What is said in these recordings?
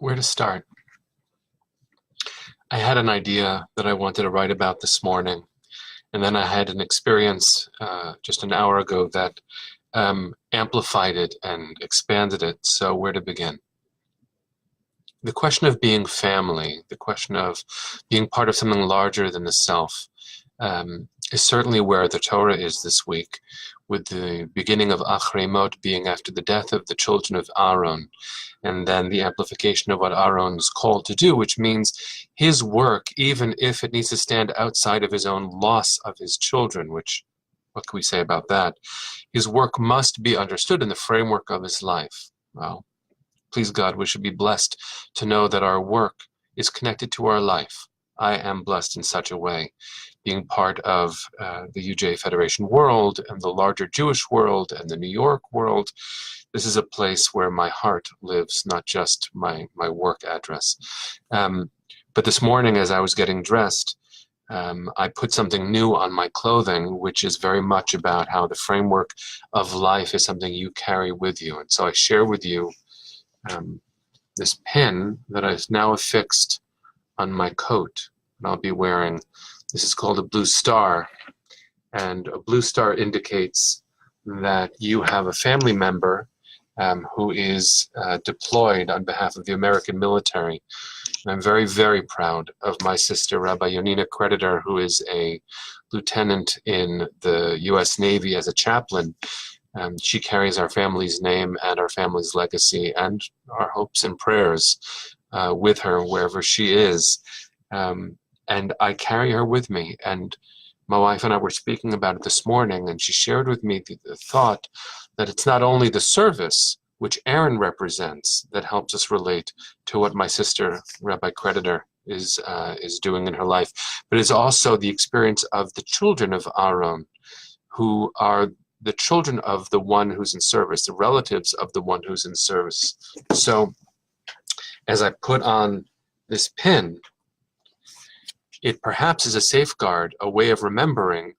Where to start? I had an idea that I wanted to write about this morning, and then I had an experience just an hour ago that amplified it and expanded it. So where to begin? The question of being family, the question of being part of something larger than the self, is certainly where the Torah is this week, with the beginning of Acharei Mot being after the death of the children of Aaron, and then the amplification of what Aaron is called to do, which means his work, even if it needs to stand outside of his own loss of his children, which, what can we say about that? His work must be understood in the framework of his life. Well, please God, we should be blessed to know that our work is connected to our life. I am blessed in such a way, being part of the UJ Federation world and the larger Jewish world and the New York world. This is a place where my heart lives, not just my work address. But this morning, as I was getting dressed, I put something new on my clothing, which is very much about how the framework of life is something you carry with you. And so I share with you this pin that I've now affixed on my coat, and I'll be wearing. This is called a blue star, and a blue star indicates that you have a family member who is deployed on behalf of the American military. And I'm very, very proud of my sister, Rabbi Yonina Creditor, who is a lieutenant in the U.S. Navy as a chaplain. She carries our family's name and our family's legacy and our hopes and prayers with her wherever she is. And I carry her with me. And my wife and I were speaking about it this morning, and she shared with me the thought that it's not only the service, which Aaron represents, that helps us relate to what my sister, Rabbi Creditor, is doing in her life, but it's also the experience of the children of Aaron, who are the children of the one who's in service, the relatives of the one who's in service. So as I put on this pin, it perhaps is a safeguard, a way of remembering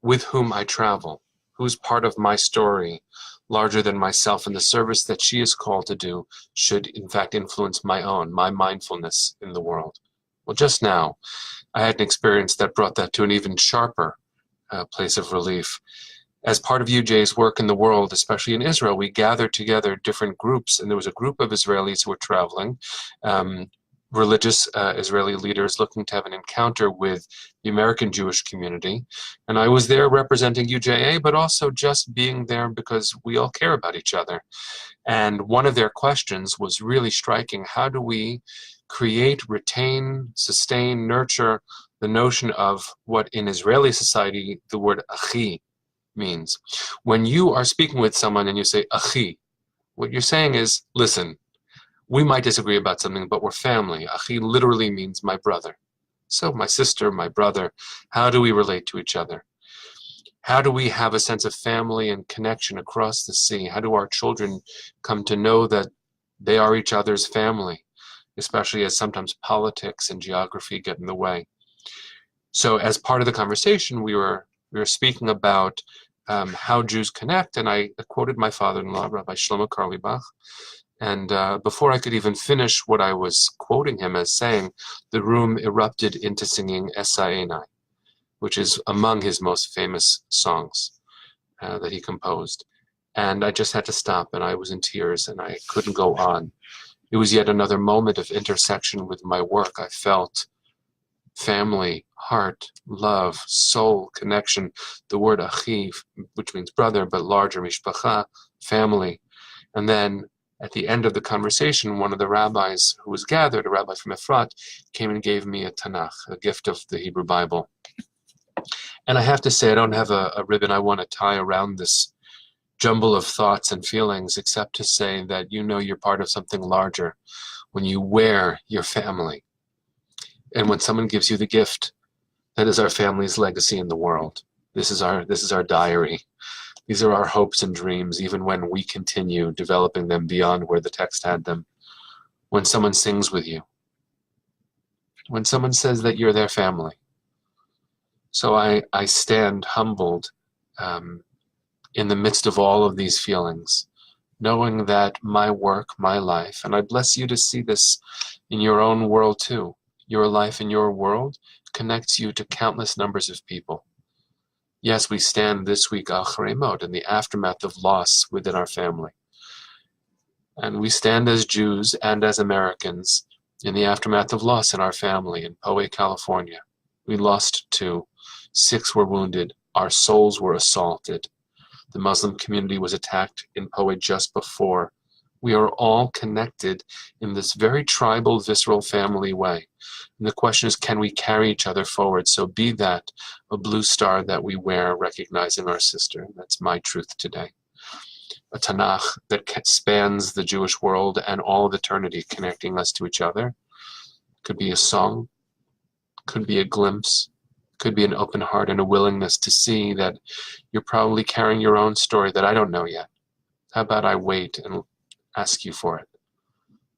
with whom I travel, who's part of my story, larger than myself, and the service that she is called to do should in fact influence my mindfulness in the world. Well, just now, I had an experience that brought that to an even sharper place of relief. As part of UJ's work in the world, especially in Israel, we gathered together different groups, and there was a group of Israelis who were traveling, religious Israeli leaders looking to have an encounter with the American Jewish community. And I was there representing UJA, but also just being there because we all care about each other. And one of their questions was really striking. How do we create, retain, sustain, nurture the notion of what in Israeli society the word Achi means? When you are speaking with someone and you say Achi, what you're saying is, listen, we might disagree about something, but we're family. Achi literally means my brother. So my sister, my brother, how do we relate to each other? How do we have a sense of family and connection across the sea? How do our children come to know that they are each other's family, especially as sometimes politics and geography get in the way? So as part of the conversation, we were speaking about how Jews connect, and I quoted my father-in-law, Rabbi Shlomo Karlibach. And before I could even finish what I was quoting him as saying, the room erupted into singing Esa Einai, which is among his most famous songs that he composed. And I just had to stop, and I was in tears, and I couldn't go on. It was yet another moment of intersection with my work. I felt family, heart, love, soul, connection. The word Achi, which means brother, but larger, mishpacha, family. And then at the end of the conversation, one of the rabbis who was gathered, a rabbi from Efrat, came and gave me a Tanakh, a gift of the Hebrew Bible. And I have to say, I don't have a ribbon I want to tie around this jumble of thoughts and feelings, except to say that you know you're part of something larger when you wear your family. And when someone gives you the gift, that is our family's legacy in the world. This is our diary. These are our hopes and dreams, even when we continue developing them beyond where the text had them. When someone sings with you, when someone says that you're their family. So I stand humbled in the midst of all of these feelings knowing that my work, my life, and I bless you to see this in your own world too. Your life and your world connects you to countless numbers of people. Yes, we stand this week, Acharei Mot, in the aftermath of loss within our family. And we stand as Jews and as Americans in the aftermath of loss in our family in Poway, California. We lost 2. 6 were wounded. Our souls were assaulted. The Muslim community was attacked in Poway just before. We are all connected in this very tribal, visceral family way. And the question is, can we carry each other forward? So be that a blue star that we wear, recognizing our sister. That's my truth today. A Tanakh that spans the Jewish world and all of eternity, connecting us to each other. Could be a song, could be a glimpse, could be an open heart and a willingness to see that you're probably carrying your own story that I don't know yet. How about I wait and ask you for it?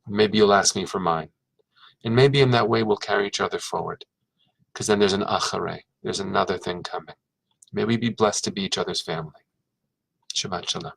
Maybe you'll ask me for mine. And maybe in that way we'll carry each other forward. Because then there's an Acharei. There's another thing coming. May we be blessed to be each other's family. Shabbat Shalom.